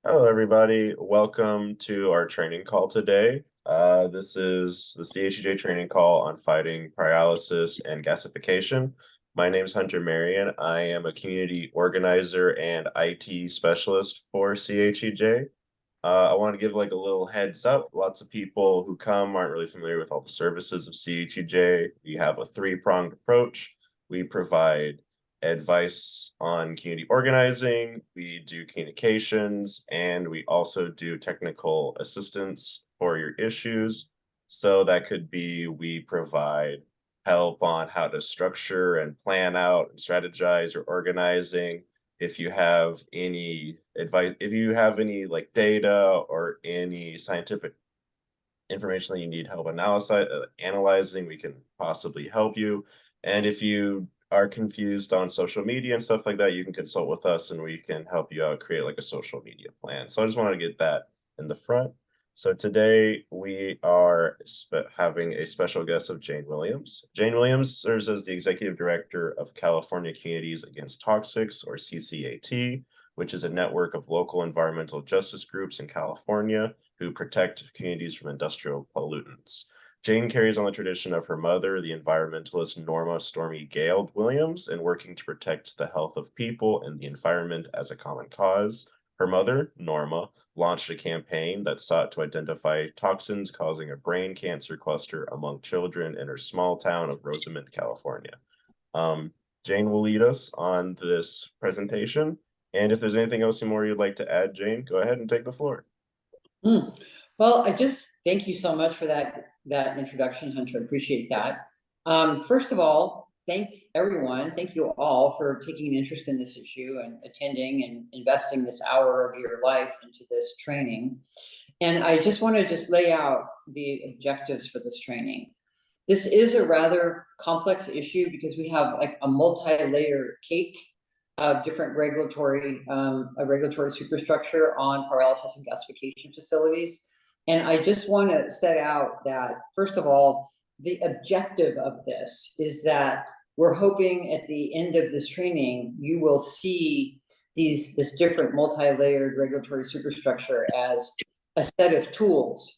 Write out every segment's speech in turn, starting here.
Hello, everybody. Welcome to our training call today. This is the CHEJ training call on fighting pyrolysis and gasification. My name is Hunter Marion. I am a community organizer and IT specialist for CHEJ. I want to give like a little heads up. Lots of people who come aren't really familiar with all the services of CHEJ. We have a three-pronged approach. We provide advice on community organizing, we do communications, and we also do technical assistance for your issues. So that could be we provide help on how to structure and plan out and strategize your organizing. If you have any advice, if you have any like data or any scientific information that you need help analyzing, we can possibly help you. And if you are confused on social media and stuff like that, you can consult with us and we can help you out create like a social media plan. So I just wanted to get that in the front. So today we are having a special guest of Jane Williams. Jane Williams serves as the executive director of California Communities Against Toxics, or CCAT, which is a network of local environmental justice groups in California who protect communities from industrial pollutants. Jane carries on the tradition of her mother, the environmentalist Norma Stormy Gale Williams, in working to protect the health of people and the environment as a common cause. Her mother, Norma, launched a campaign that sought to identify toxins causing a brain cancer cluster among children in her small town of Rosamond, California. Um, Jane will lead us on this presentation. And if there's anything else more you'd like to add, Jane, go ahead and take the floor. Well, I just thank you so much for that introduction, Hunter. Appreciate that. First of all, thank you all for taking an interest in this issue and attending and investing this hour of your life into this training. And I just want to lay out the objectives for this training. This is a rather complex issue because we have like a multi-layer cake of different regulatory superstructure on pyrolysis and gasification facilities. And I just want to set out that, first of all, the objective of this is that we're hoping at the end of this training, you will see this different multi-layered regulatory superstructure as a set of tools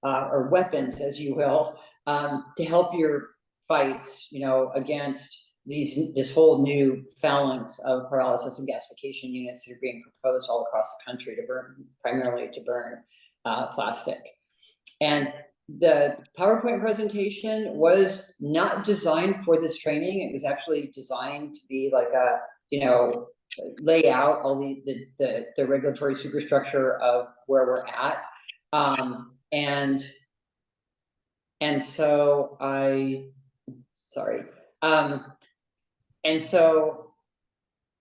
or weapons, as you will, to help your fights, against this whole new phalanx of pyrolysis and gasification units that are being proposed all across the country to burn, primarily to burn plastic. And the PowerPoint presentation was not designed for this training. It was actually designed to be like a, lay out all the regulatory superstructure of where we're at. And so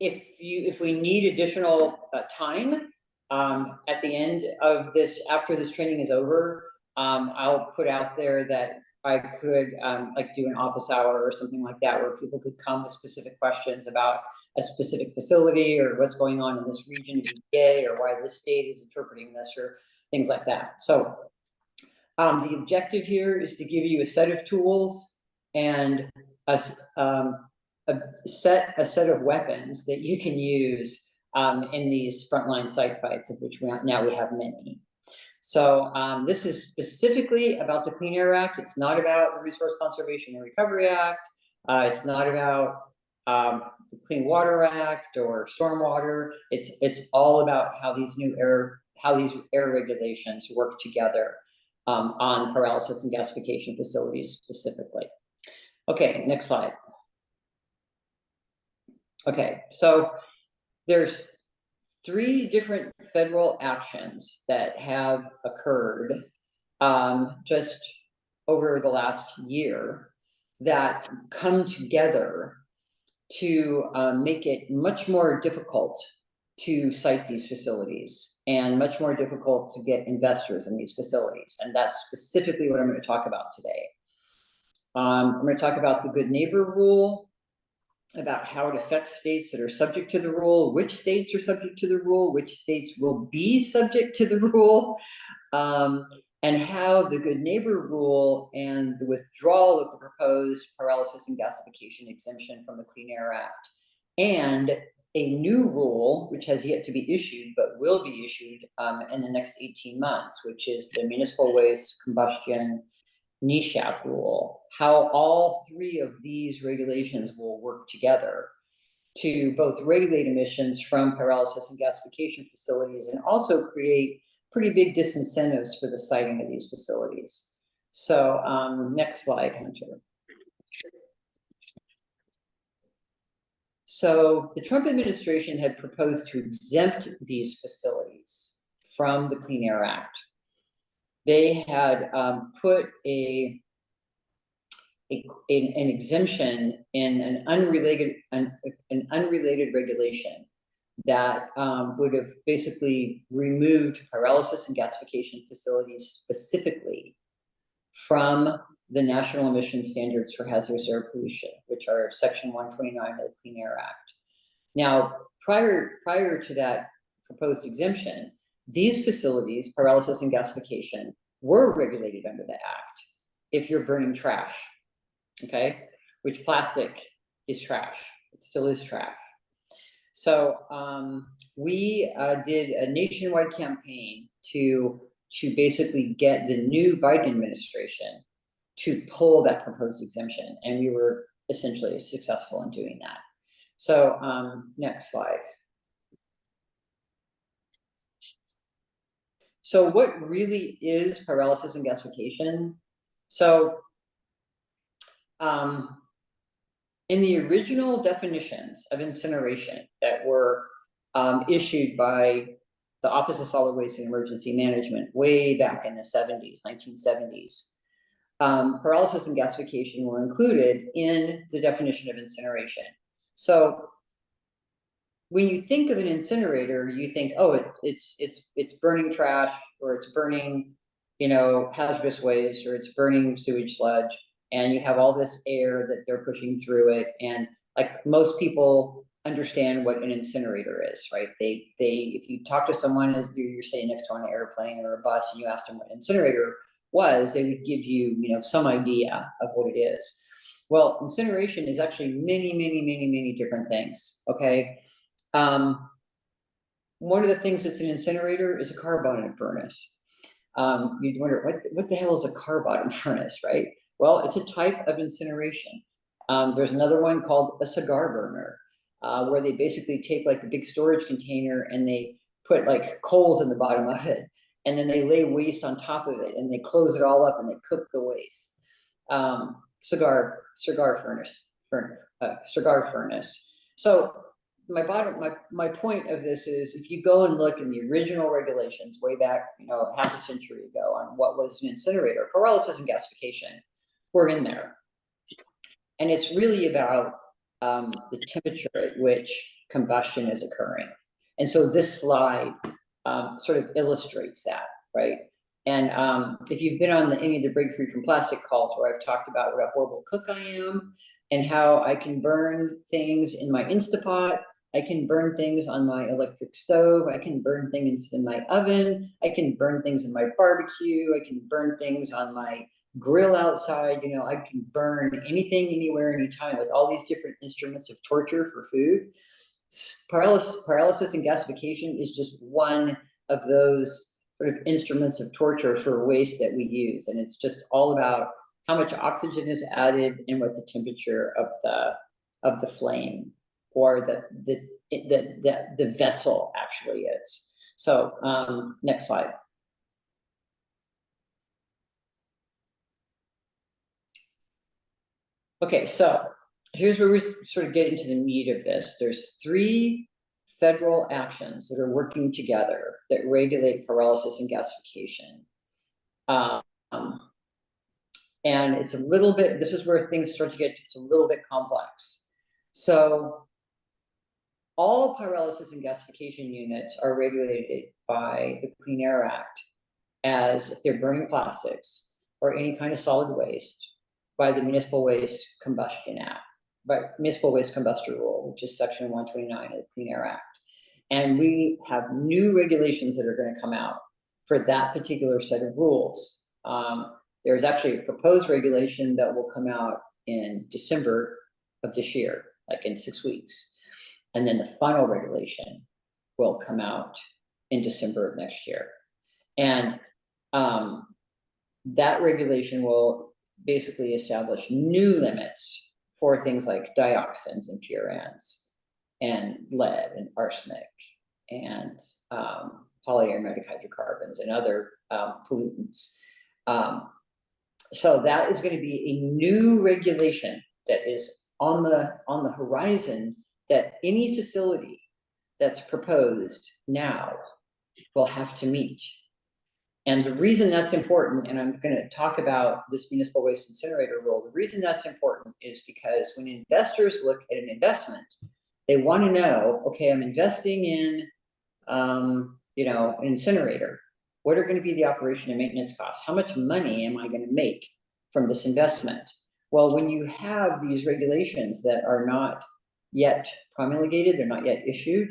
if we need additional time at the end of this, after this training is over, I'll put out there that I could like do an office hour or something like that, where people could come with specific questions about a specific facility or what's going on in this region of EPA or why this state is interpreting this or things like that. So the objective here is to give you a set of tools and a set of weapons that you can use in these frontline site fights, of which we have many. So this is specifically about the Clean Air Act. It's not about the Resource Conservation and Recovery Act. It's not about the Clean Water Act or stormwater. It's all about how these air regulations work together on pyrolysis and gasification facilities specifically. Okay, next slide. Okay, so there's 3 different federal actions that have occurred just over the last year that come together to make it much more difficult to site these facilities and much more difficult to get investors in these facilities. And that's specifically what I'm going to talk about today. I'm going to talk about the Good Neighbor Rule, about how it affects states that are subject to the rule, which states are subject to the rule, which states will be subject to the rule, and how the Good Neighbor Rule and the withdrawal of the proposed pyrolysis and gasification exemption from the Clean Air Act and a new rule, which has yet to be issued, but will be issued in the next 18 months, which is the municipal waste combustion NESHAP rule, how all three of these regulations will work together to both regulate emissions from pyrolysis and gasification facilities and also create pretty big disincentives for the siting of these facilities. So next slide, Hunter. So the Trump administration had proposed to exempt these facilities from the Clean Air Act. They had put an exemption in an unrelated regulation that would have basically removed pyrolysis and gasification facilities specifically from the National Emission Standards for Hazardous Air Pollution, which are Section 129 of the Clean Air Act. Now, prior to that proposed exemption, these facilities, pyrolysis and gasification, were regulated under the Act if you're burning trash, okay? Which plastic is trash, it still is trash. So we did a nationwide campaign to basically get the new Biden administration to pull that proposed exemption, and we were essentially successful in doing that. So next slide. So what really is pyrolysis and gasification? So in the original definitions of incineration that were issued by the Office of Solid Waste and Emergency Management way back in the 70s, 1970s, pyrolysis and gasification were included in the definition of incineration. So when you think of an incinerator, you think, oh, it's burning trash, or it's burning, you know, hazardous waste, or it's burning sewage sludge, and you have all this air that they're pushing through it. And like most people understand what an incinerator is, right? If you talk to someone as you're sitting next to on an airplane or a bus and you asked them what an incinerator was, they would give you, you know, some idea of what it is. Well, incineration is actually many different things, okay? One of the things that's an incinerator is a car bottom furnace. You'd wonder, what the hell is a car bottom furnace, right? Well, it's a type of incineration. There's another one called a cigar burner, where they basically take like a big storage container and they put like coals in the bottom of it, and then they lay waste on top of it, and they close it all up and they cook the waste. Cigar furnace. So my point of this is, if you go and look in the original regulations way back, you know, half a century ago, on what was an incinerator, pyrolysis and gasification were in there. And it's really about the temperature at which combustion is occurring. And so this slide sort of illustrates that, right? And if you've been on any of the Break Free from Plastic calls where I've talked about what a horrible cook I am and how I can burn things in my Instapot, I can burn things on my electric stove, I can burn things in my oven, I can burn things in my barbecue, I can burn things on my grill outside, you know, I can burn anything, anywhere, anytime, with all these different instruments of torture for food. Pyrolysis and gasification is just one of those sort of instruments of torture for waste that we use. And it's just all about how much oxygen is added and what the temperature of the flame or the vessel actually is. So next slide. Okay, so here's where we sort of get into the meat of this. There's 3 federal actions that are working together that regulate pyrolysis and gasification. And it's a little bit, this is where things start to get just a little bit complex. So all pyrolysis and gasification units are regulated by the Clean Air Act as if they're burning plastics or any kind of solid waste by the Municipal Waste Combustion Act, by Municipal Waste Combustor Rule, which is Section 129 of the Clean Air Act. And we have new regulations that are going to come out for that particular set of rules. There's actually a proposed regulation that will come out in December of this year, like in 6 weeks. And then the final regulation will come out in December of next year. And that regulation will basically establish new limits for things like dioxins and furans and lead and arsenic and polyaromatic hydrocarbons and other pollutants. So that is going to be a new regulation that is on the horizon, that any facility that's proposed now will have to meet. And the reason that's important, and I'm going to talk about this municipal waste incinerator rule, the reason that's important is because when investors look at an investment, they want to know, okay, I'm investing in, you know, an incinerator. What are going to be the operation and maintenance costs? How much money am I going to make from this investment? Well, when you have these regulations that are not yet promulgated, they're not yet issued,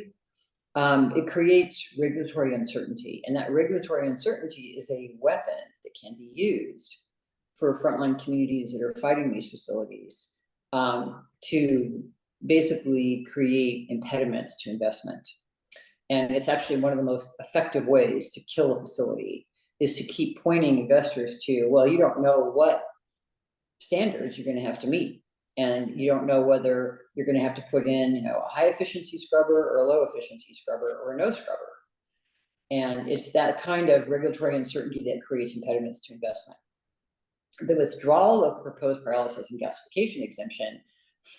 it creates regulatory uncertainty. And that regulatory uncertainty is a weapon that can be used for frontline communities that are fighting these facilities to basically create impediments to investment. And it's actually one of the most effective ways to kill a facility, is to keep pointing investors to, well, you don't know what standards you're going to have to meet. And you don't know whether you're going to have to put in, you know, a high efficiency scrubber or a low efficiency scrubber or a no scrubber. And it's that kind of regulatory uncertainty that creates impediments to investment. The withdrawal of the proposed pyrolysis and gasification exemption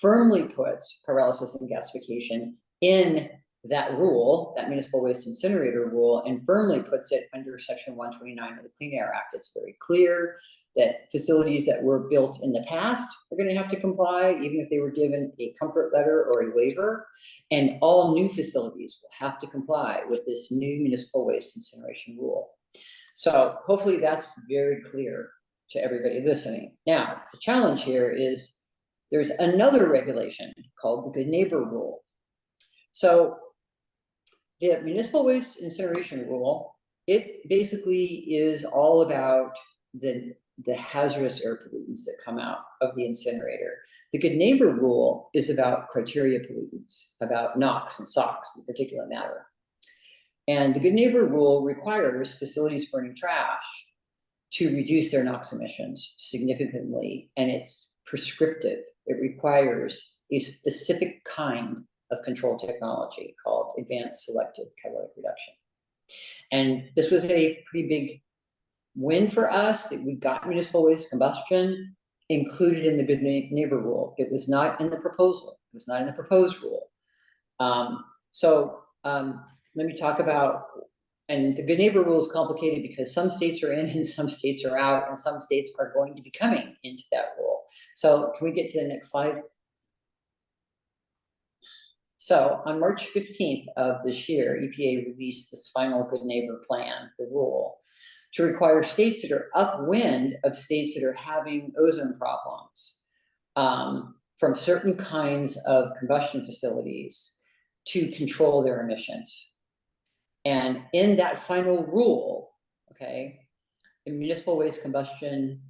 firmly puts pyrolysis and gasification in that rule, that municipal waste incinerator rule, and firmly puts it under Section 129 of the Clean Air Act. It's very clear that facilities that were built in the past are going to have to comply, even if they were given a comfort letter or a waiver. And all new facilities will have to comply with this new municipal waste incineration rule. So hopefully that's very clear to everybody listening. Now, the challenge here is there's another regulation called the Good Neighbor Rule. So the municipal waste incineration rule, it basically is all about the hazardous air pollutants that come out of the incinerator. The Good Neighbor Rule is about criteria pollutants, about NOx and SOx in particulate matter. And the Good Neighbor Rule requires facilities burning trash to reduce their NOx emissions significantly, and it's prescriptive. It requires a specific kind of control technology called advanced selective catalytic reduction. And this was a pretty big win for us that we got municipal waste combustion included in the Good Neighbor Rule. It was not in the proposal. It was not in the proposed rule. Let me talk about, and the Good Neighbor Rule is complicated because some states are in and some states are out, and some states are going to be coming into that rule. So can we get to the next slide? So on March 15th of this year, EPA released this final Good Neighbor Plan, the rule, to require states that are upwind of states that are having ozone problems from certain kinds of combustion facilities to control their emissions. And in that final rule, okay, the municipal waste combustion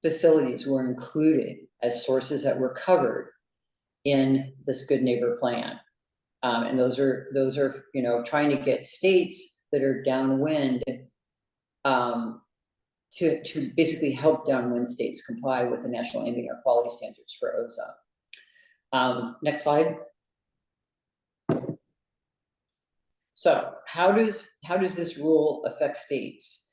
facilities were included as sources that were covered in this Good Neighbor Plan. And those are, you know, trying to get states that are downwind to basically help downwind states comply with the National Ambient Air Quality Standards for ozone. Next slide. So how does this rule affect states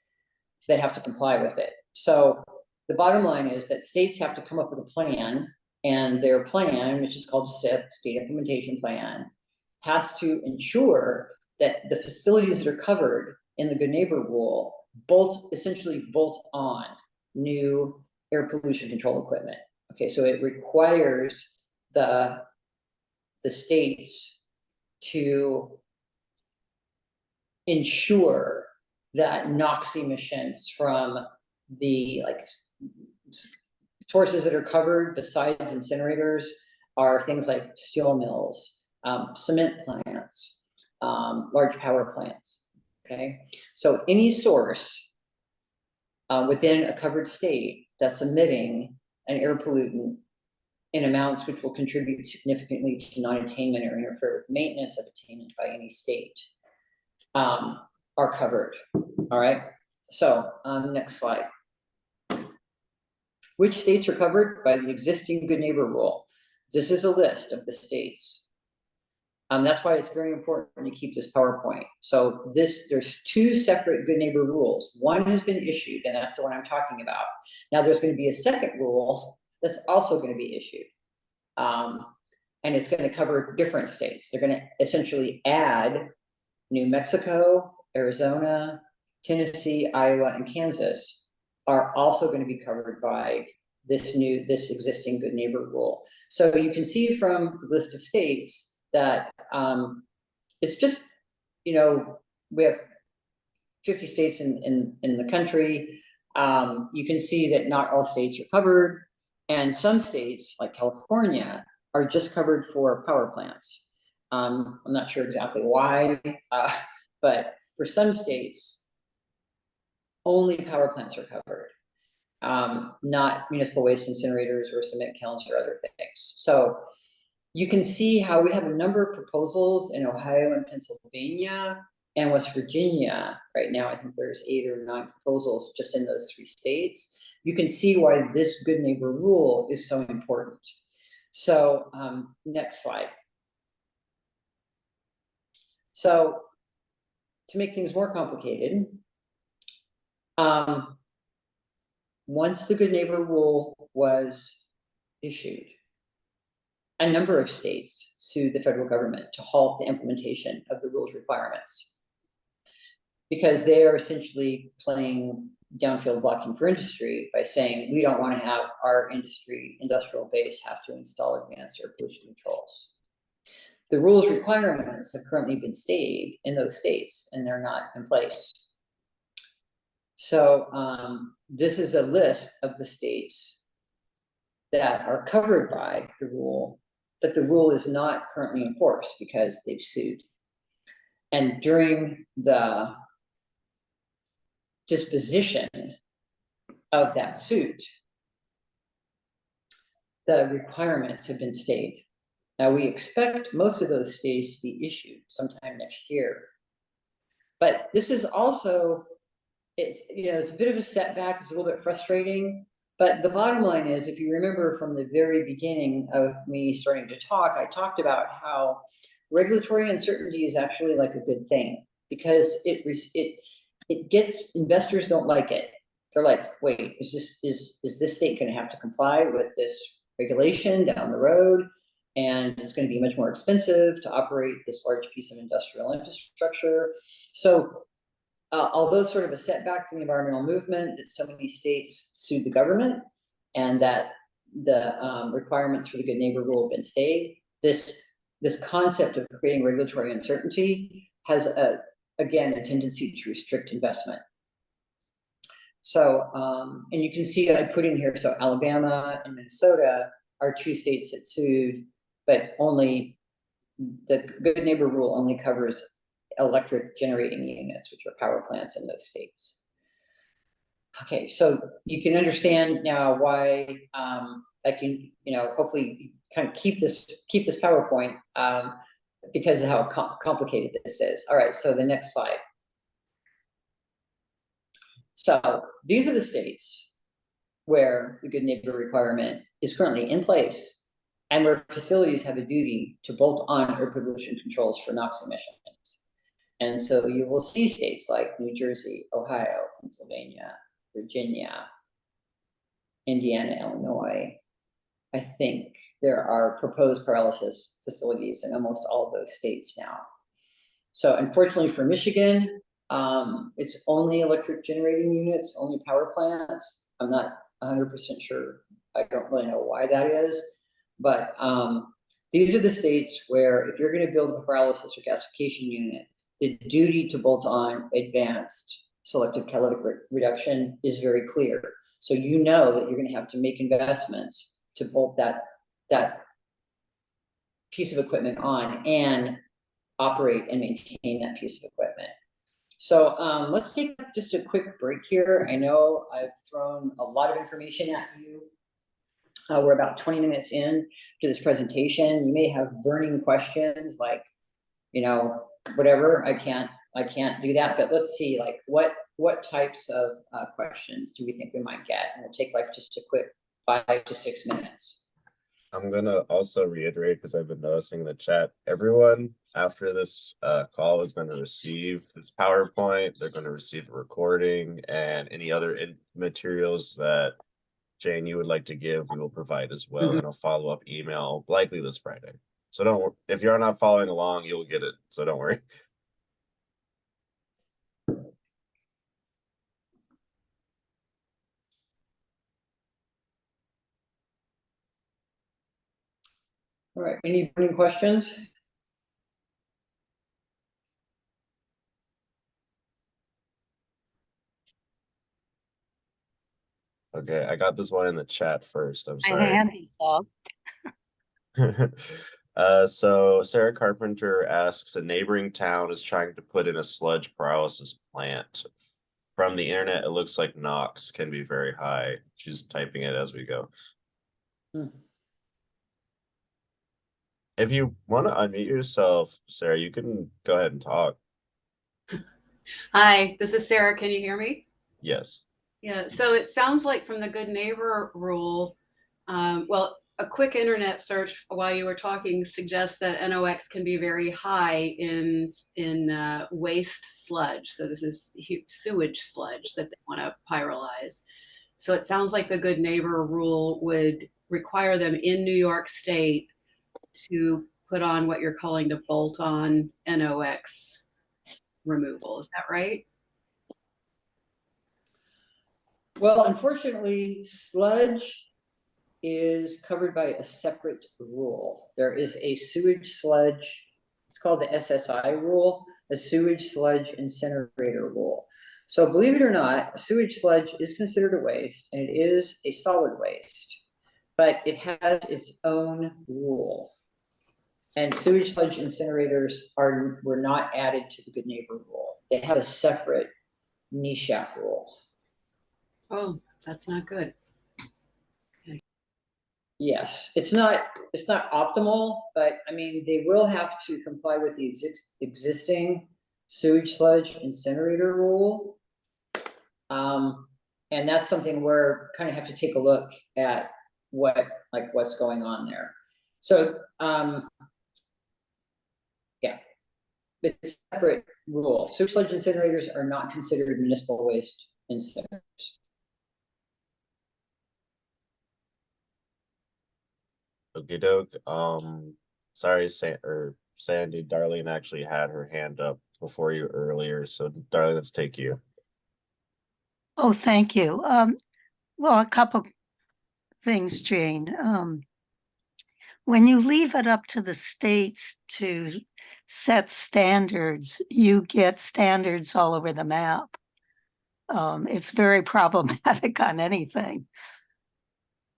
that have to comply with it? So the bottom line is that states have to come up with a plan, and their plan, which is called SIP, State Implementation Plan, has to ensure that the facilities that are covered in the Good Neighbor Rule essentially bolt on new air pollution control equipment. Okay, so it requires the states to ensure that NOx emissions from the sources that are covered besides incinerators are things like steel mills, cement plants, large power plants. Okay, so any source within a covered state that's emitting an air pollutant in amounts which will contribute significantly to non-attainment or interfere with maintenance of attainment by any state are covered. All right. So next slide. Which states are covered by the existing good neighbor rule? This is a list of the states. That's why it's very important to keep this PowerPoint. So there's two separate good neighbor rules. One has been issued, and that's the one I'm talking about. Now there's going to be a second rule that's also going to be issued. And it's going to cover different states. They're going to essentially add New Mexico, Arizona, Tennessee, Iowa, and Kansas are also going to be covered by this existing good neighbor rule. So you can see from the list of states that it's just, we have 50 states in the country. You can see that not all states are covered, and some states like California are just covered for power plants. I'm not sure exactly why, but for some states, only power plants are covered, not municipal waste incinerators or cement kilns or other things. So you can see how we have a number of proposals in Ohio and Pennsylvania and West Virginia. Right now, I think there's 8 or 9 proposals just in those 3 states. You can see why this good neighbor rule is so important. So next slide. So to make things more complicated, once the good neighbor rule was issued, a number of states sued the federal government to halt the implementation of the rule's requirements, because they are essentially playing downfield blocking for industry by saying, we don't want to have our industrial base have to install advanced air pollution controls. The rule's requirements have currently been stayed in those states, and they're not in place. So this is a list of the states that are covered by the rule, but the rule is not currently enforced because they've sued. And during the disposition of that suit, the requirements have been stayed. Now we expect most of those stays to be issued sometime next year. But this is also, it's a bit of a setback, it's a little bit frustrating. But the bottom line is, if you remember from the very beginning of me starting to talk, I talked about how regulatory uncertainty is actually like a good thing, because it gets, investors don't like it. They're like, wait, is this state going to have to comply with this regulation down the road? And it's going to be much more expensive to operate this large piece of industrial infrastructure. So although sort of a setback from the environmental movement that so many states sued the government, and that the requirements for the good neighbor rule have been stayed, this concept of creating regulatory uncertainty has again a tendency to restrict investment. So and you can see I put in here, so Alabama and Minnesota are 2 states that sued, but only the good neighbor rule only covers electric generating units, which are power plants in those states. Okay, so you can understand now why I can, hopefully kind of keep this PowerPoint because of how complicated this is. All right, so the next slide. So these are the states where the good neighbor requirement is currently in place, and where facilities have a duty to bolt on air pollution controls for NOx emissions. And so you will see states like New Jersey, Ohio, Pennsylvania, Virginia, Indiana, Illinois. I think there are proposed pyrolysis facilities in almost all of those states now. So unfortunately for Michigan, it's only electric generating units, only power plants. I'm not 100% sure. I don't really know why that is, but these are the states where if you're going to build a pyrolysis or gasification unit, the duty to bolt on advanced selective catalytic reduction is very clear. So you know that you're going to have to make investments to bolt that piece of equipment on and operate and maintain that piece of equipment. So let's take just a quick break here. I know I've thrown a lot of information at you. We're about 20 minutes in to this presentation. You may have burning questions like, you know, whatever. I can't do that, but let's see, like, what types of questions do we think we might get? And we'll take like just a quick 5 to 6 minutes. I'm gonna also reiterate, because I've been noticing in the chat, everyone after this call is going to receive this PowerPoint. They're going to receive a recording and any other materials that Jane you would like to give, we will provide as well in a follow-up email, likely this Friday. So don't, if you're not following along, you'll get it. So don't worry. All right, any burning questions? Okay, I got this one in the chat first. I'm My sorry. hand is up. So Sarah Carpenter asks, a neighboring town is trying to put in a sludge pyrolysis plant. From the internet, it looks like NOx can be very high. She's typing it as we go. If you want to unmute yourself, Sarah, you can go ahead and talk. Hi, this is Sarah. Can you hear me? Yes. Yeah, so it sounds like from the good neighbor rule, well, a quick internet search while you were talking suggests that NOx can be very high in waste sludge. So this is sewage sludge that they want to pyrolyze. So it sounds like the good neighbor rule would require them in New York State to put on what you're calling the bolt-on NOx removal. Is that right? Well, unfortunately, sludge is covered by a separate rule. There is a sewage sludge, it's called the SSI rule, a sewage sludge incinerator rule. So believe it or not, sewage sludge is considered a waste, and it is a solid waste, but it has its own rule. And sewage sludge incinerators were not added to the good neighbor rule. They have a separate NESHAP rule. Oh, that's not good. Yes, it's not optimal, but I mean, they will have to comply with the existing sewage sludge incinerator rule. And that's something we're kind of have to take a look at what's going on there. So, yeah, it's a separate rule. Sewage sludge incinerators are not considered municipal waste incinerators. Okie doke. Sorry, Sandy, Darlene actually had her hand up before you earlier. So Darlene, let's take you. Oh, thank you. Well, a couple things, Jane. When you leave it up to the states to set standards, you get standards all over the map. It's very problematic on anything.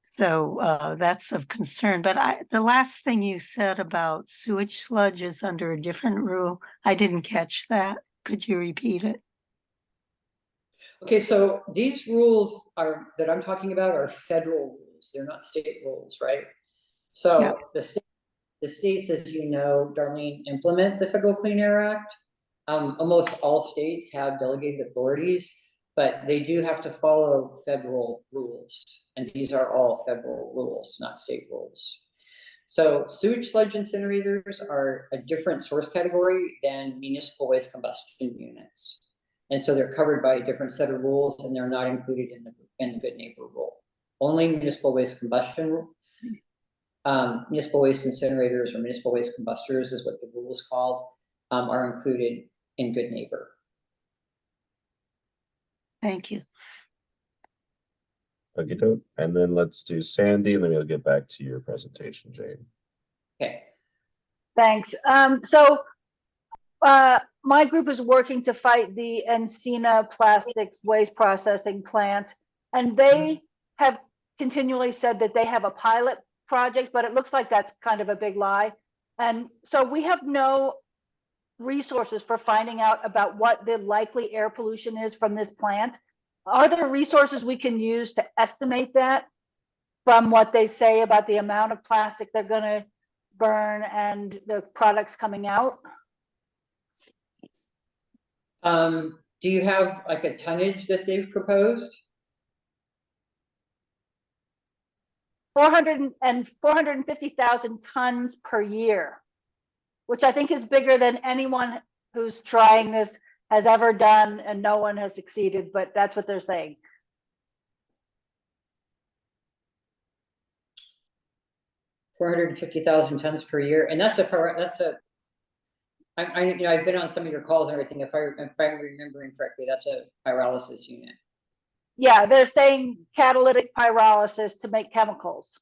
So that's of concern. But the last thing you said about sewage sludge is under a different rule. I didn't catch that. Could you repeat it? Okay, so these rules that I'm talking about are federal rules. They're not state rules, right? So Yeah. the states, as you know, Darlene, implement the Federal Clean Air Act. Almost all states have delegated authorities, but they do have to follow federal rules. And these are all federal rules, not state rules. So sewage sludge incinerators are a different source category than municipal waste combustion units. And so they're covered by a different set of rules, and they're not included in the good neighbor rule. Only municipal waste combustion, municipal waste incinerators or municipal waste combustors is what the rule is called, are included in good neighbor. Thank you. Okie doke. And then let's do Sandy, and then we'll get back to your presentation, Jane. Okay. Thanks. My group is working to fight the Encina plastics waste processing plant, and they have continually said that they have a pilot project, but it looks like that's kind of a big lie. And so we have no resources for finding out about what the likely air pollution is from this plant. Are there resources we can use to estimate that? from what they say about the amount of plastic they're gonna burn and the products coming out? Do you have like a tonnage that they've proposed? 450,000 tons per year, which I think is bigger than anyone who's trying this has ever done, and no one has succeeded, but that's what they're saying. 450,000 tons per year, and that's I've been on some of your calls and everything. If I'm remembering correctly, that's a pyrolysis unit. Yeah, they're saying catalytic pyrolysis to make chemicals.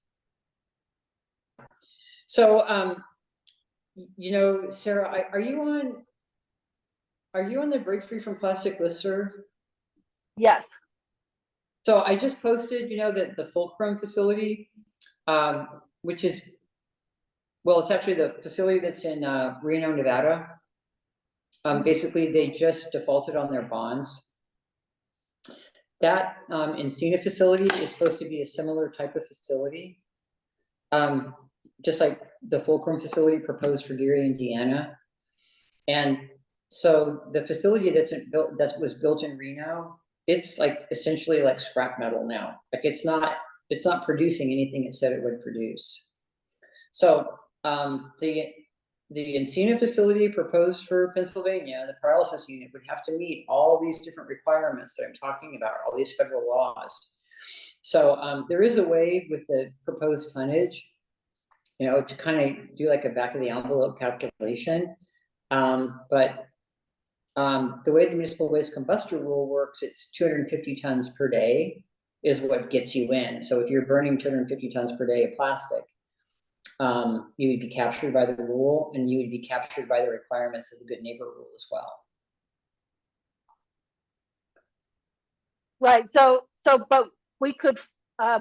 So, Sarah, are you on the Break Free from Plastic listserv? Yes. So I just posted, that the Fulcrum facility, which is, well, it's actually the facility that's in Reno, Nevada. Basically, they just defaulted on their bonds. That Encina facility is supposed to be a similar type of facility, just like the Fulcrum facility proposed for Gary, Indiana. And so the facility that was built in Reno, it's like essentially like scrap metal now. Like it's not producing anything it said it would produce. So the Encina facility proposed for Pennsylvania, the pyrolysis unit, would have to meet all these different requirements that I'm talking about, all these federal laws. So there is a way with the proposed tonnage, to kind of do like a back of the envelope calculation. But the way the municipal waste combustor rule works, it's 250 tons per day is what gets you in. So if you're burning 250 tons per day of plastic, you would be captured by the rule, and you would be captured by the requirements of the good neighbor rule as well. Right. But we could,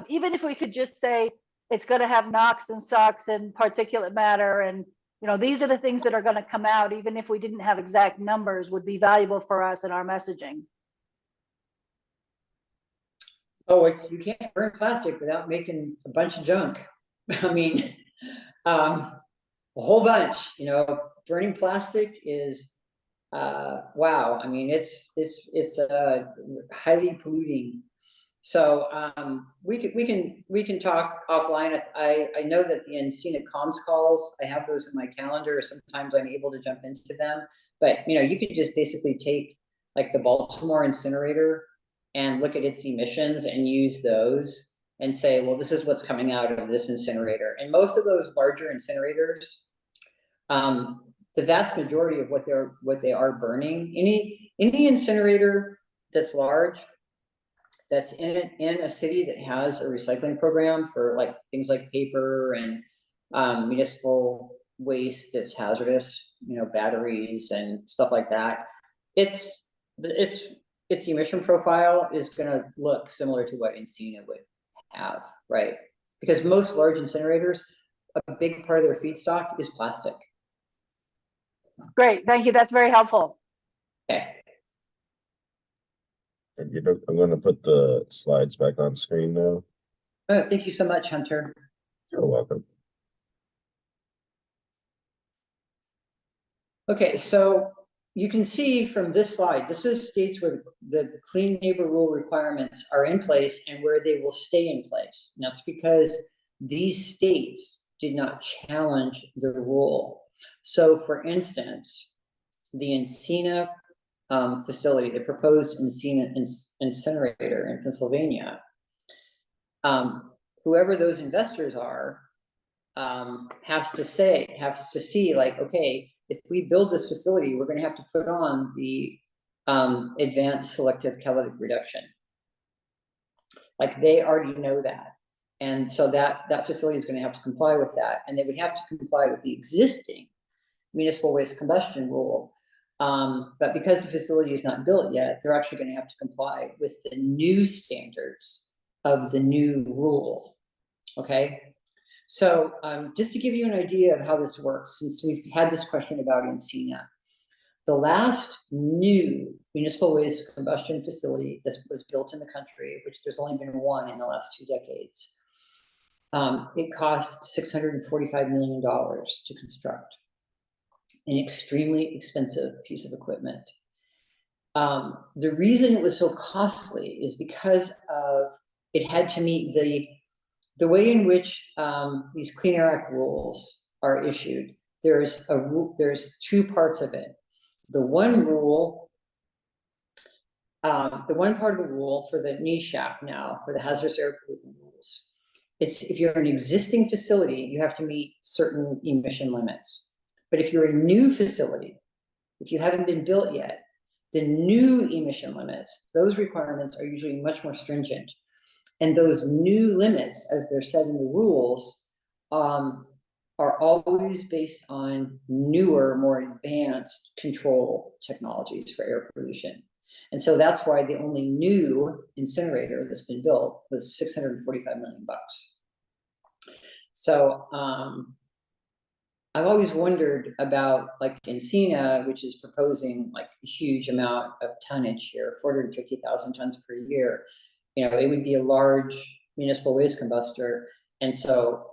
even if we could just say it's going to have NOx and SOx and particulate matter, and these are the things that are going to come out, even if we didn't have exact numbers, would be valuable for us in our messaging. Oh, you can't burn plastic without making a bunch of junk. I mean, a whole bunch. Burning plastic is wow. I mean, it's highly polluting. So we can talk offline. I know that the Encina comms calls, I have those in my calendar. Sometimes I'm able to jump into them, but you could just basically take like the Baltimore incinerator and look at its emissions and use those and say, well, this is what's coming out of this incinerator. And most of those larger incinerators, the vast majority of what they are burning, any incinerator that's large, that's in a city that has a recycling program for like things like paper and municipal waste that's hazardous, batteries and stuff like that. Its emission profile is going to look similar to what Encina would have, right? Because most large incinerators, a big part of their feedstock is plastic. Great, thank you. That's very helpful. Okay. I'm going to put the slides back on screen now. Oh, thank you so much, Hunter. You're welcome. Okay, so you can see from this slide, this is states where the Clean Neighbor Rule requirements are in place and where they will stay in place. And that's because these states did not challenge the rule. So for instance, the Encina facility, the proposed Encina incinerator in Pennsylvania, whoever those investors are, has to see like, okay, if we build this facility, we're going to have to put on the advanced selective catalytic reduction. Like they already know that. And so that facility is going to have to comply with that. And they would have to comply with the existing municipal waste combustion rule. But because the facility is not built yet, they're actually going to have to comply with the new standards of the new rule. Okay. So just to give you an idea of how this works, since we've had this question about Encina, the last new municipal waste combustion facility that was built in the country, which there's only been one in the last 2 decades, It cost $645 million to construct, an extremely expensive piece of equipment. The reason it was so costly is because of it had to meet the way in which these Clean Air Act rules are issued. There's two parts of it. The one part of the rule for the NESHAP now, for the hazardous air pollutant rules, it's if you're an existing facility, you have to meet certain emission limits. But if you're a new facility, if you haven't been built yet, the new emission limits, those requirements are usually much more stringent. And those new limits, as they're set in the rules, are always based on newer, more advanced control technologies for air pollution. And so that's why the only new incinerator that's been built was $645 million. So I've always wondered about, like, Encina, which is proposing like a huge amount of tonnage here, 450,000 tons per year. You know, it would be a large municipal waste combustor. And so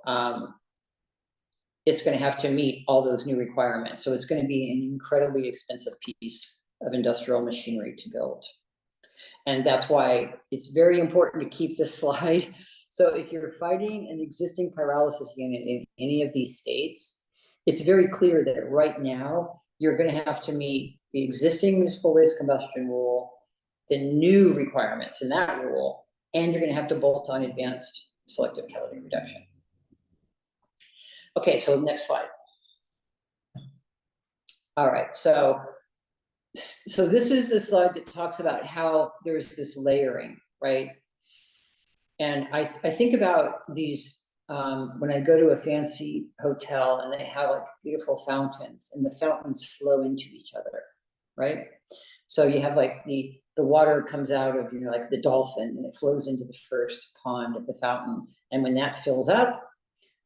it's going to have to meet all those new requirements. So it's going to be an incredibly expensive piece of industrial machinery to build. And that's why it's very important to keep this slide. So if you're fighting an existing pyrolysis unit in any of these states, it's very clear that right now you're going to have to meet the existing municipal waste combustion rule, the new requirements in that rule, and you're going to have to bolt on advanced selective catalytic reduction. Okay, so next slide. All right, so this is the slide that talks about how there's this layering, right? And I think about these when I go to a fancy hotel and they have like beautiful fountains, and the fountains flow into each other, right? So you have like the water comes out of, you know, like the dolphin, and it flows into the first pond of the fountain. And when that fills up,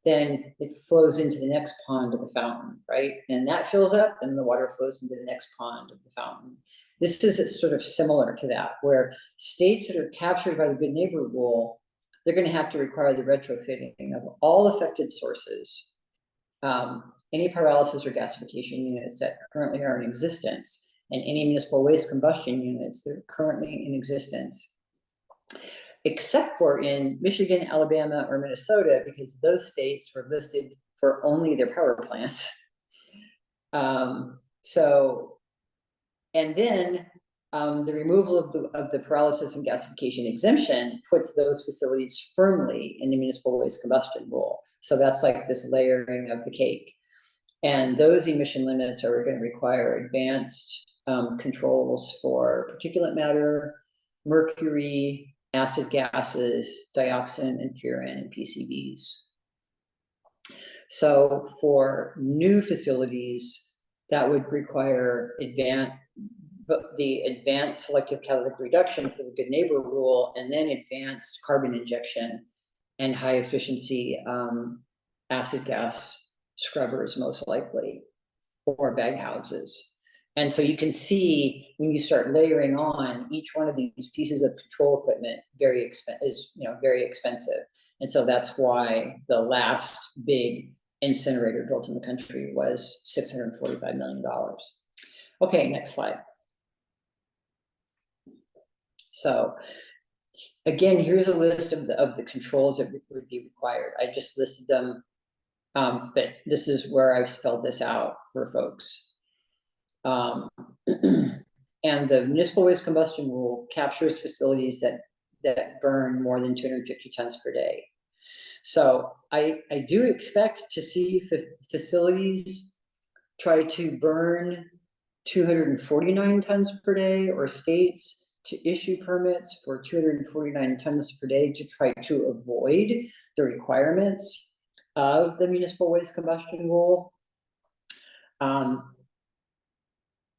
then it flows into the next pond of the fountain, right? And that fills up, and the water flows into the next pond of the fountain. This is sort of similar to that, where states that are captured by the Good Neighbor Rule, they're going to have to require the retrofitting of all affected sources, any pyrolysis or gasification units that currently are in existence, and any municipal waste combustion units that are currently in existence, except for in Michigan, Alabama, or Minnesota, because those states were listed for only their power plants. And then the removal of the pyrolysis and gasification exemption puts those facilities firmly in the municipal waste combustion rule. So that's like this layering of the cake. And those emission limits are going to require advanced controls for particulate matter, mercury, acid gases, dioxin, and furan, and PCBs. So for new facilities, that would require the advanced selective catalytic reduction for the Good Neighbor Rule, and then advanced carbon injection and high efficiency acid gas scrubbers, most likely, or bag houses. And so you can see when you start layering on each one of these pieces of control equipment, very expensive. And so that's why the last big incinerator built in the country was $645 million. Okay, next slide. So again, here's a list of the controls that would be required. I just listed them, but this is where I've spelled this out for folks. And the municipal waste combustion rule captures facilities that burn more than 250 tons per day. So I do expect to see facilities try to burn 249 tons per day, or states to issue permits for 249 tons per day to try to avoid the requirements of the municipal waste combustion rule.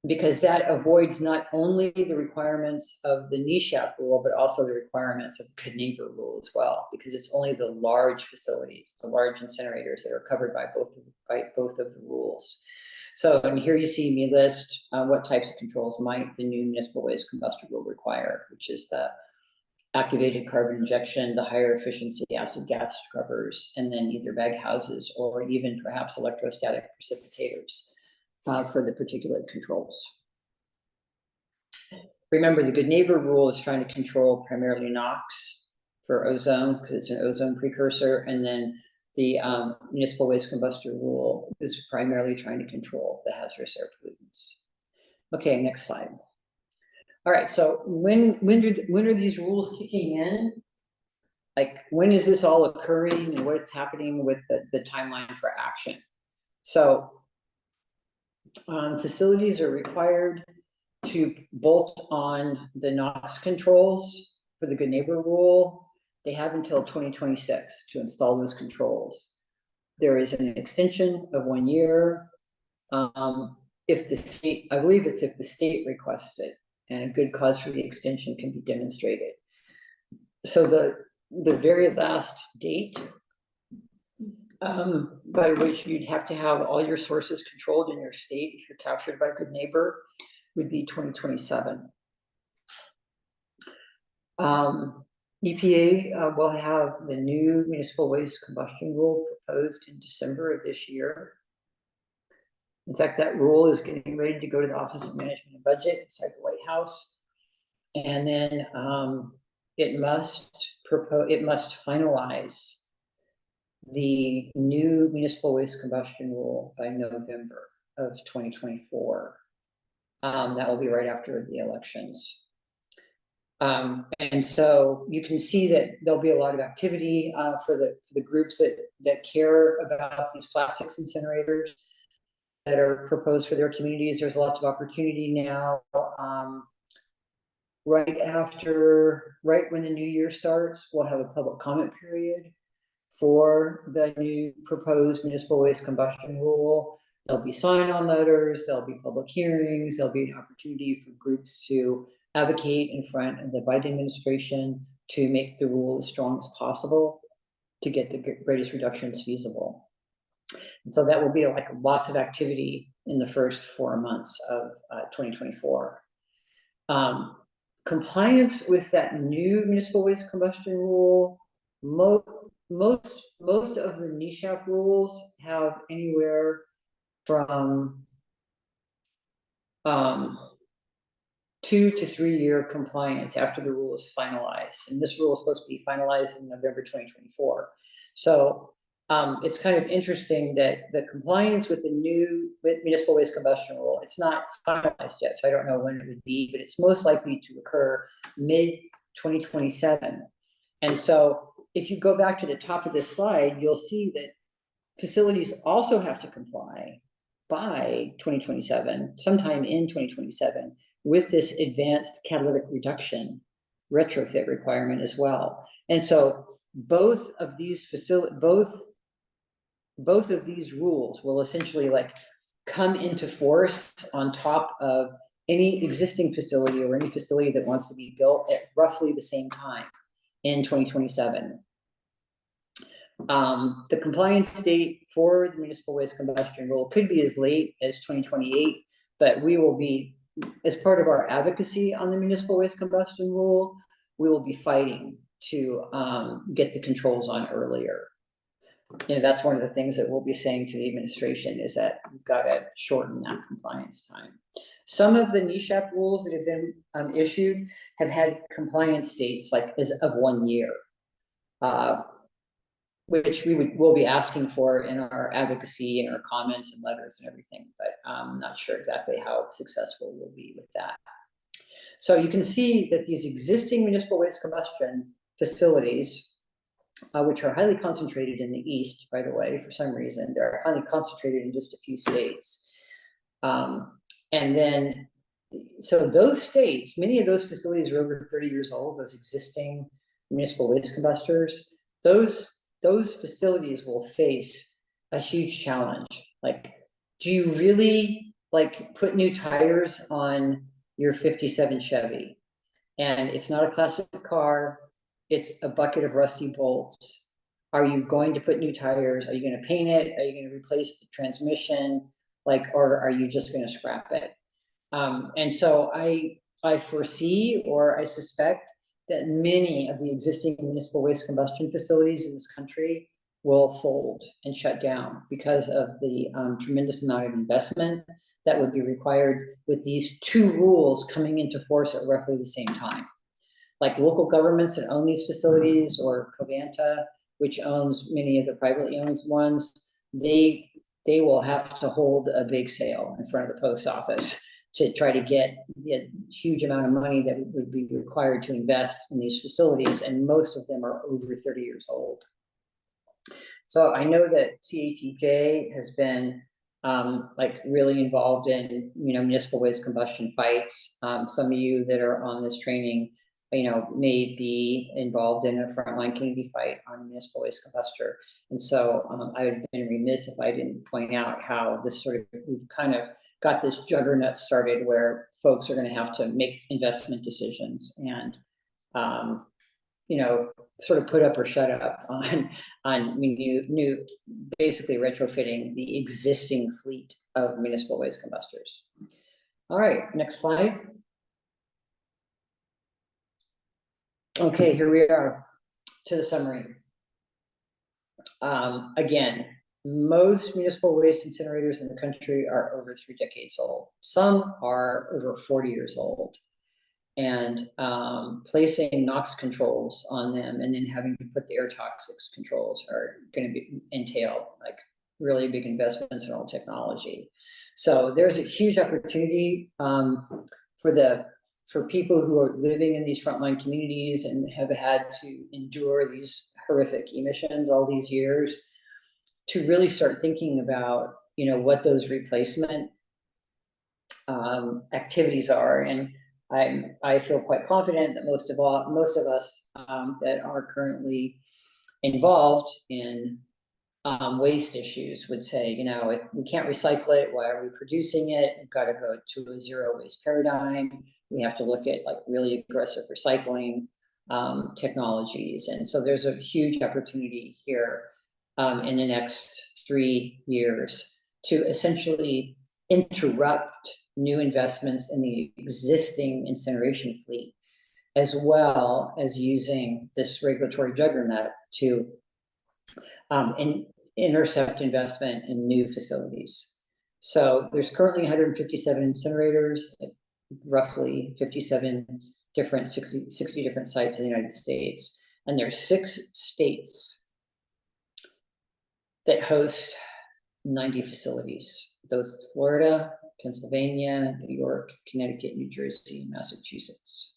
Because that avoids not only the requirements of the NESHAP rule, but also the requirements of the Good Neighbor Rule as well, because it's only the large facilities, the large incinerators, that are covered by both of the rules. So, and here you see me list what types of controls might the new municipal waste combustion rule require, which is the activated carbon injection, the higher efficiency acid gas scrubbers, and then either bag houses or even perhaps electrostatic precipitators for the particulate controls. Remember, the good neighbor rule is trying to control primarily NOx for ozone, because it's an ozone precursor, and then the municipal waste combustor rule is primarily trying to control the hazardous air pollutants. Okay, next slide. All right, so when are these rules kicking in? Like, when is this all occurring, and what's happening with the timeline for action? So facilities are required to bolt on the NOx controls for the good neighbor rule. They have until 2026 to install those controls. There is an extension of 1 year. If the state, I believe it's if the state requests it, and a good cause for the extension can be demonstrated. So the very last date by which you'd have to have all your sources controlled in your state, if you're captured by good neighbor, would be 2027. EPA will have the new municipal waste combustion rule proposed in December of this year. In fact, that rule is getting ready to go to the Office of Management and Budget inside the White House. And then it must finalize the new municipal waste combustion rule by November of 2024. That will be right after the elections. And so you can see that there'll be a lot of activity for the groups that care about these plastics incinerators that are proposed for their communities. There's lots of opportunity now. Right when the new year starts, we'll have a public comment period for the new proposed municipal waste combustion rule. There'll be sign-on letters, there'll be public hearings, there'll be an opportunity for groups to advocate in front of the Biden administration to make the rule as strong as possible to get the greatest reductions feasible. And so that will be like lots of activity in the first 4 months of 2024. Compliance with that new municipal waste combustion rule, most of the NESHAP rules have anywhere from 2 to 3 year compliance after the rule is finalized. And this rule is supposed to be finalized in November 2024. So it's kind of interesting that the compliance with the new municipal waste combustion rule, it's not finalized yet, so I don't know when it would be, but it's most likely to occur mid-2027. And so if you go back to the top of this slide, you'll see that facilities also have to comply by 2027, sometime in 2027, with this advanced catalytic reduction retrofit requirement as well. And so both of these rules will essentially like come into force on top of any existing facility or any facility that wants to be built at roughly the same time in 2027. The compliance date for the municipal waste combustion rule could be as late as 2028, but we will be, as part of our advocacy on the municipal waste combustion rule, we will be fighting to get the controls on earlier. You know, that's one of the things that we'll be saying to the administration is that we've got to shorten that compliance time. Some of the NESHAP rules that have been issued have had compliance dates like as of 1 year, which we'll be asking for in our advocacy and our comments and letters and everything, but I'm not sure exactly how successful we'll be with that. So you can see that these existing municipal waste combustion facilities, which are highly concentrated in the East, by the way, for some reason, they're highly concentrated in just a few states. And then, so those states, many of those facilities are over 30 years old, those existing municipal waste combustors, those facilities will face a huge challenge. Like, do you really like put new tires on your 57 Chevy? And it's not a classic car, it's a bucket of rusty bolts. Are you going to put new tires? Are you going to paint it? Are you going to replace the transmission? Like, or are you just going to scrap it? And so I foresee, or I suspect that many of the existing municipal waste combustion facilities in this country will fold and shut down because of the tremendous amount of investment that would be required with these two rules coming into force at roughly the same time. Like local governments that own these facilities, or Covanta, which owns many of the privately owned ones, they will have to hold a big sale in front of the post office to try to get the huge amount of money that would be required to invest in these facilities, and most of them are over 30 years old. So I know that CHEJ has been like really involved in, you know, municipal waste combustion fights. Some of you that are on this training, you know, may be involved in a frontline community fight on a municipal waste combustor. And so I would have been remiss if I didn't point out how this sort of, we've kind of got this juggernaut started where folks are going to have to make investment decisions and, you know, sort of put up or shut up on new basically retrofitting the existing fleet of municipal waste combustors. All right, next slide. Okay, here we are to the summary. Again, most municipal waste incinerators in the country are over 3 decades old. Some are over 40 years old. And placing NOx controls on them and then having to put the air toxics controls are going to entail like really big investments in all technology. So there's a huge opportunity for people who are living in these frontline communities and have had to endure these horrific emissions all these years to really start thinking about, you know, what those replacement activities are. And I feel quite confident that most of us that are currently involved in waste issues would say, you know, if we can't recycle it, why are we producing it? We've got to go to a zero waste paradigm. We have to look at like really aggressive recycling technologies. And so there's a huge opportunity here in the next 3 years to essentially interrupt new investments in the existing incineration fleet, as well as using this regulatory juggernaut to intercept investment in new facilities. So there's currently 157 incinerators at roughly 57 different, 60 different sites in the United States. And there's 6 states that host 90 facilities. Those Florida, Pennsylvania, New York, Connecticut, New Jersey, and Massachusetts.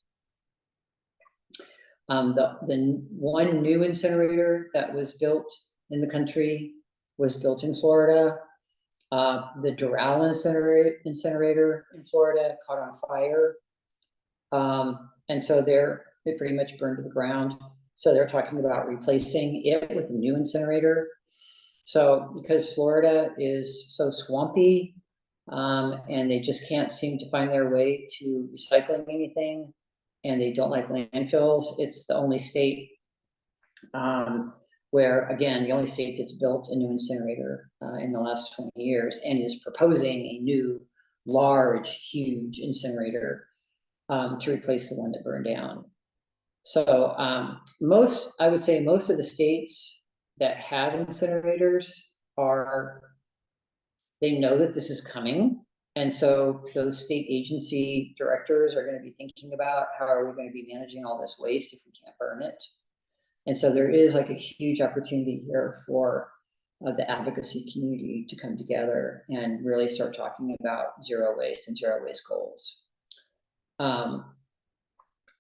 The one new incinerator that was built in the country was built in Florida. The Doral incinerator in Florida caught on fire. And so they pretty much burned to the ground. So they're talking about replacing it with a new incinerator. So because Florida is so swampy, and they just can't seem to find their way to recycling anything, and they don't like landfills, it's the only state where, again, the only state that's built a new incinerator in the last 20 years and is proposing a new, large, huge incinerator to replace the one that burned down. So I would say most of the states that have incinerators they know that this is coming. And so those state agency directors are going to be thinking about how are we going to be managing all this waste if we can't burn it. And so there is like a huge opportunity here for the advocacy community to come together and really start talking about zero waste and zero waste goals.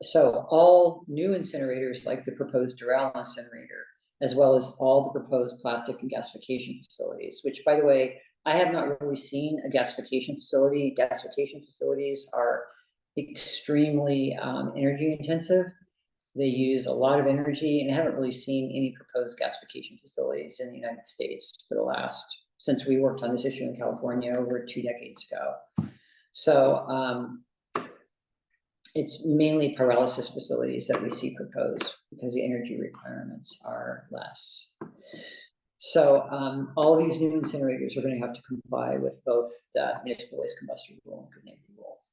So all new incinerators like the proposed Doral incinerator, as well as all the proposed plastic and gasification facilities, which, by the way, I have not really seen a gasification facility. Gasification facilities are extremely energy intensive. They use a lot of energy, and I haven't really seen any proposed gasification facilities in the United States for since we worked on this issue in California over 2 decades ago. So it's mainly pyrolysis facilities that we see proposed because the energy requirements are less. So all of these new incinerators are going to have to comply with both the municipal waste combustion rule and good neighbor rule.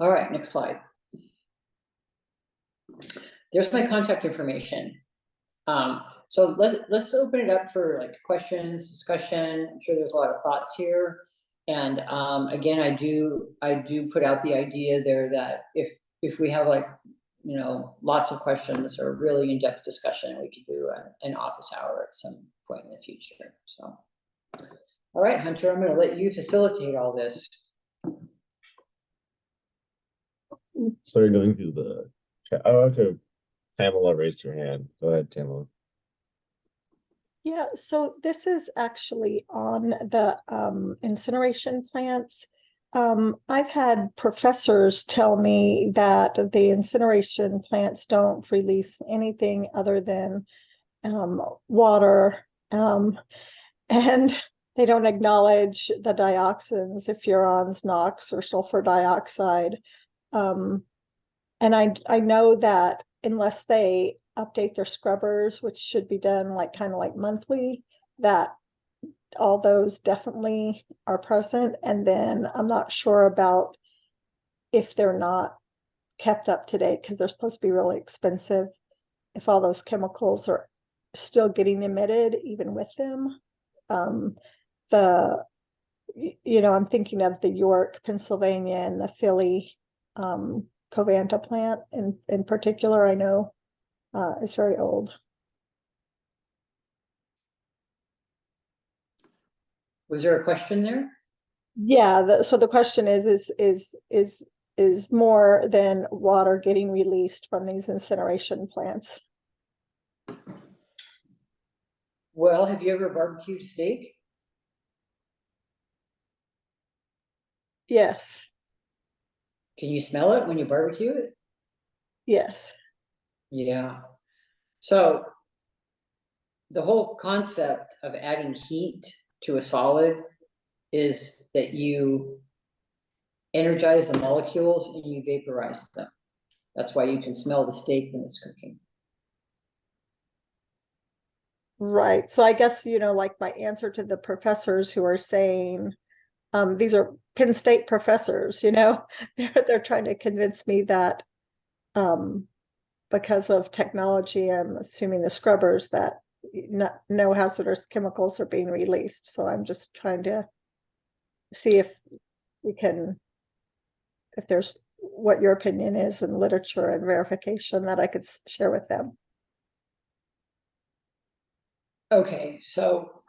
All right, next slide. there's my contact information. So let's open it up for like questions, discussion. I'm sure there's a lot of thoughts here. And again, I do put out the idea there that if we have like, you know, lots of questions or really in-depth discussion, we could do an office hour at some point in the future. So, all right, Hunter, I'm going to let you facilitate all this. Started going through the chat. Oh, okay. Tamala raised her hand. Go ahead, Tamala. Yeah, so this is actually on the incineration plants. I've had professors tell me that the incineration plants don't release anything other than water, and they don't acknowledge the dioxins, the furans, NOx, or sulfur dioxide. And I know that unless they update their scrubbers, which should be done like kind of like monthly, that all those definitely are present. And then I'm not sure about if they're not kept up to date, because they're supposed to be really expensive, if all those chemicals are still getting emitted even with them. You know, I'm thinking of the York, Pennsylvania, and the Philly Covanta plant in particular. I know it's very old. Was there a question there? Yeah, so the question is more than water getting released from these incineration plants? Well, have you ever barbecued steak? Yes. Can you smell it when you barbecue it? Yes. Yeah. So the whole concept of adding heat to a solid is that you energize the molecules and you vaporize them. That's why you can smell the steak when it's cooking. Right. So I guess, you know, like my answer to the professors who are saying, these are Penn State professors, you know, they're trying to convince me that because of technology, I'm assuming the scrubbers, that no hazardous chemicals are being released. So I'm just trying to see if we can, if there's what your opinion is in literature and verification that I could share with them. Okay, so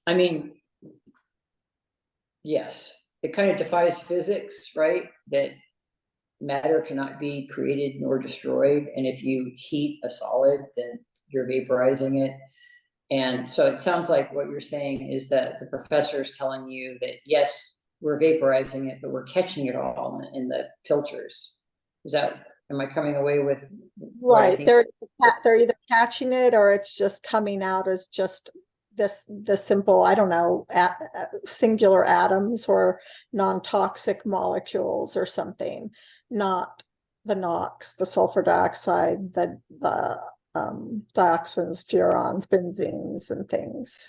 I mean, yes, it kind of defies physics, right? That matter cannot be created nor destroyed. And if you heat a solid, then you're vaporizing it. And so it sounds like what you're saying is that the professor is telling you that, yes, we're vaporizing it, but we're catching it all in the filters. Is that, am I coming away with? Right, they're either catching it or it's just coming out as just the simple, I don't know, singular atoms or non-toxic molecules or something, not the NOx, the sulfur dioxide, the dioxins, furans, benzenes, and things.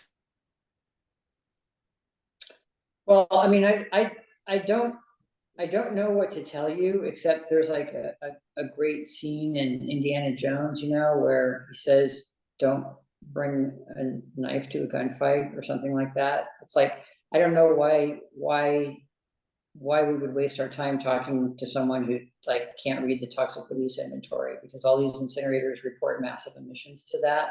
Well, I mean, I don't know what to tell you, except there's like a great scene in Indiana Jones, you know, where he says, don't bring a knife to a gunfight or something like that. It's like, I don't know why we would waste our time talking to someone who like can't read the toxic release inventory, because all these incinerators report massive emissions to that.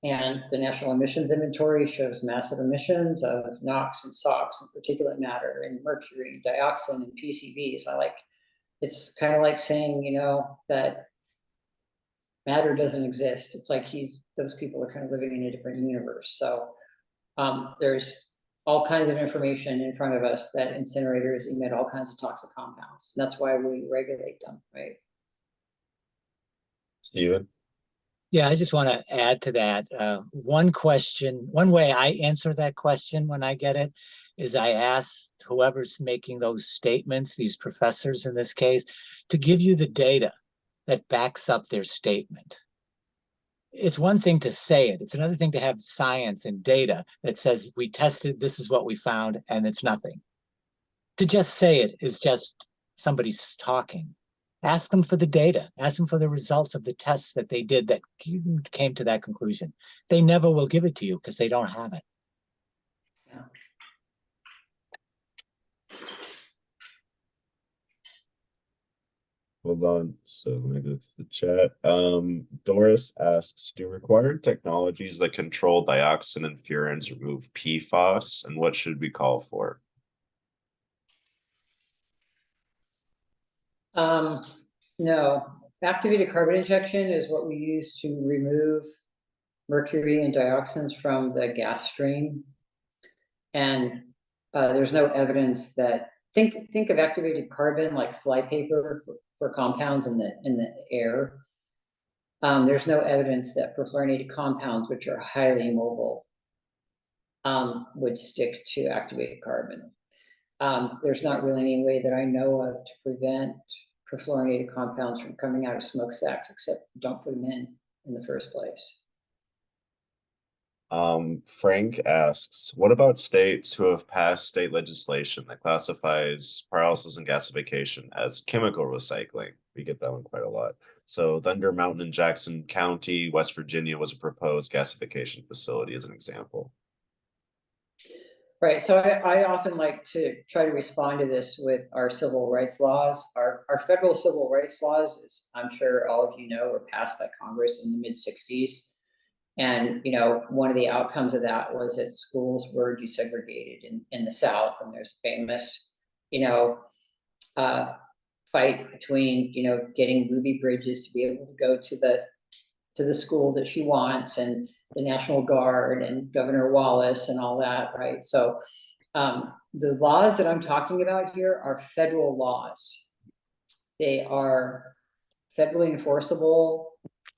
And the National Emissions Inventory shows massive emissions of NOx and SOx and particulate matter and mercury, dioxin, and PCBs. It's kind of like saying, you know, that matter doesn't exist. It's like those people are kind of living in a different universe. So there's all kinds of information in front of us that incinerators emit all kinds of toxic compounds. And that's why we regulate them, right? Steven? Yeah, I just want to add to that. One way I answer that question when I get it is I ask whoever's making those statements, these professors in this case, to give you the data that backs up their statement. It's one thing to say it. It's another thing to have science and data that says we tested, this is what we found, and it's nothing. To just say it is just somebody's talking. Ask them for the data. Ask them for the results of the tests that they did that came to that conclusion. They never will give it to you because they don't have it. Yeah. Hold on. So let me go to the chat. Doris asks, do required technologies that control dioxin and furans remove PFAS, and what should we call for? No, activated carbon injection is what we use to remove mercury and dioxins from the gas stream. And there's no evidence that, think of activated carbon like flypaper for compounds in the air. There's no evidence that perfluorinated compounds, which are highly mobile, would stick to activated carbon. There's not really any way that I know of to prevent perfluorinated compounds from coming out of smokestacks, except don't put them in the first place. Frank asks, what about states who have passed state legislation that classifies pyrolysis and gasification as chemical recycling? We get that one quite a lot. So Thunder Mountain in Jackson County, West Virginia, was a proposed gasification facility as an example. Right, so I often like to try to respond to this with our civil rights laws. Our federal civil rights laws, as I'm sure all of you know, were passed by Congress in the mid-60s. And, you know, one of the outcomes of that was that schools were desegregated in the South. And there's a famous, you know, fight between, you know, getting Ruby Bridges to be able to go to the school that she wants, and the National Guard and Governor Wallace and all that, right? So the laws that I'm talking about here are federal laws. They are federally enforceable,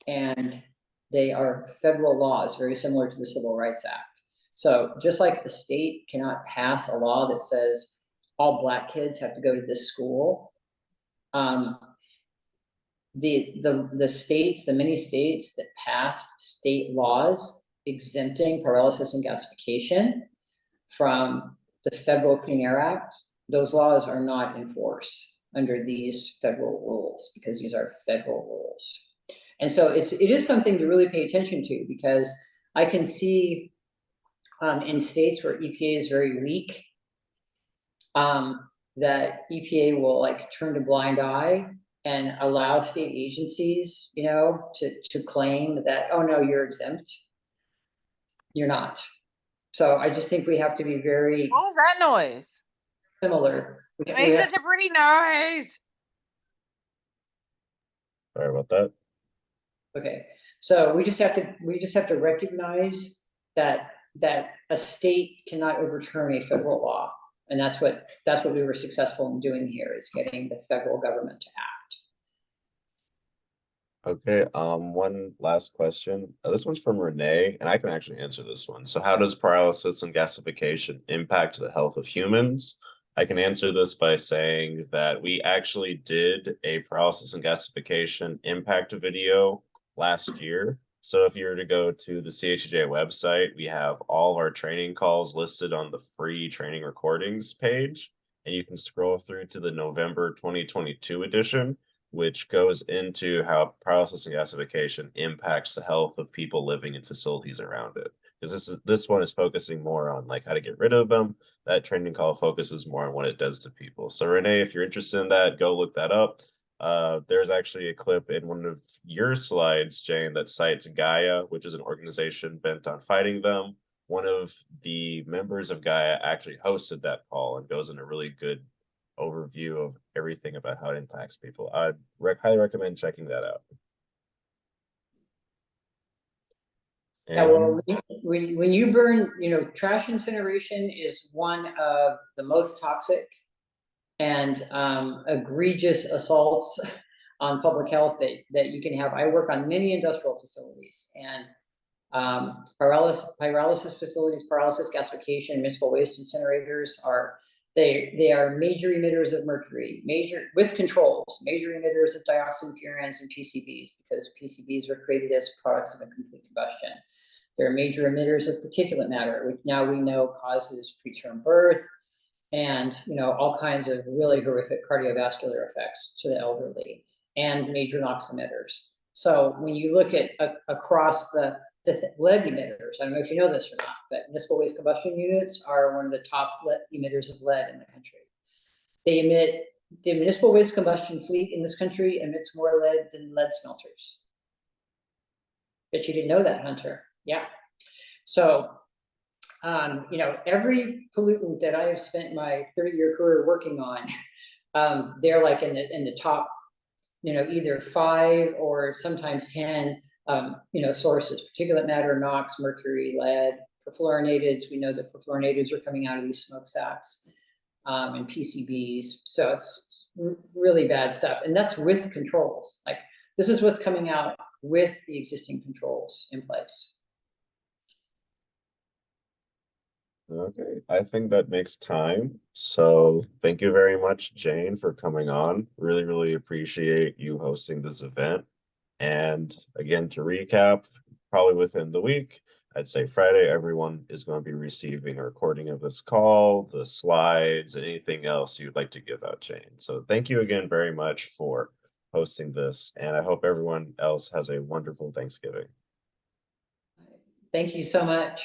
and they are federal laws, very similar to the Civil Rights Act. So just like the state cannot pass a law that says all Black kids have to go to this school, the states, the many states that passed state laws exempting pyrolysis and gasification from the Federal Clean Air Act, those laws are not enforced under these federal rules, because these are federal rules. And so it is something to really pay attention to, because I can see in states where EPA is very weak, that EPA will like turn a blind eye and allow state agencies, you know, to claim that, oh no, you're exempt. You're not. So I just think we have to be very What was that noise? similar. It makes such a pretty noise. Sorry about that. Okay, so we just have to recognize that a state cannot overturn a federal law, and that's what we were successful in doing here, is getting the federal government to act. Okay, one last question. This one's from Renee, and I can actually answer this one. So how does pyrolysis and gasification impact the health of humans? I can answer this by saying that we actually did a pyrolysis and gasification impact video last year. So if you were to go to the CHEJ website, we have all of our training calls listed on the free training recordings page, and you can scroll through to the November 2022 edition, which goes into how pyrolysis and gasification impacts the health of people living in facilities around it. Because this one is focusing more on like how to get rid of them. That training call focuses more on what it does to people. So Renee, if you're interested in that, go look that up. There's actually a clip in one of your slides, Jane, that cites Gaia, which is an organization bent on fighting them. One of the members of Gaia actually hosted that call and goes into a really good overview of everything about how it impacts people. I'd highly recommend checking that out. Yeah, well, when you burn, you know, trash incineration is one of the most toxic and egregious assaults on public health that you can have. I work on many industrial facilities, and pyrolysis facilities, pyrolysis gasification, municipal waste incinerators are major emitters of mercury, with controls, major emitters of dioxin, furans, and PCBs, because PCBs are created as products of incomplete combustion. They're major emitters of particulate matter, which now we know causes preterm birth and, you know, all kinds of really horrific cardiovascular effects to the elderly. and major NOx emitters. So when you look at across the lead emitters, I don't know if you know this or not, but municipal waste combustion units are one of the top emitters of lead in the country. They emit, the municipal waste combustion fleet in this country emits more lead than lead smelters. Bet you didn't know that, Hunter. Yeah. So, you know, every pollutant that I have spent my 30-year career working on, they're like in the top, you know, either 5 or sometimes 10, you know, sources: particulate matter, NOx, mercury, lead, perfluorinateds. We know that perfluorinateds are coming out of these smokestacks, and PCBs. So it's really bad stuff. And that's with controls. Like, this is what's coming out with the existing controls in place. Okay, I think that makes time. So thank you very much, Jane, for coming on. Really, really appreciate you hosting this event. And again, to recap, probably within the week, I'd say Friday, everyone is going to be receiving a recording of this call, the slides, and anything else you'd like to give out, Jane. So thank you again very much for hosting this, and I hope everyone else has a wonderful Thanksgiving. Thank you so much.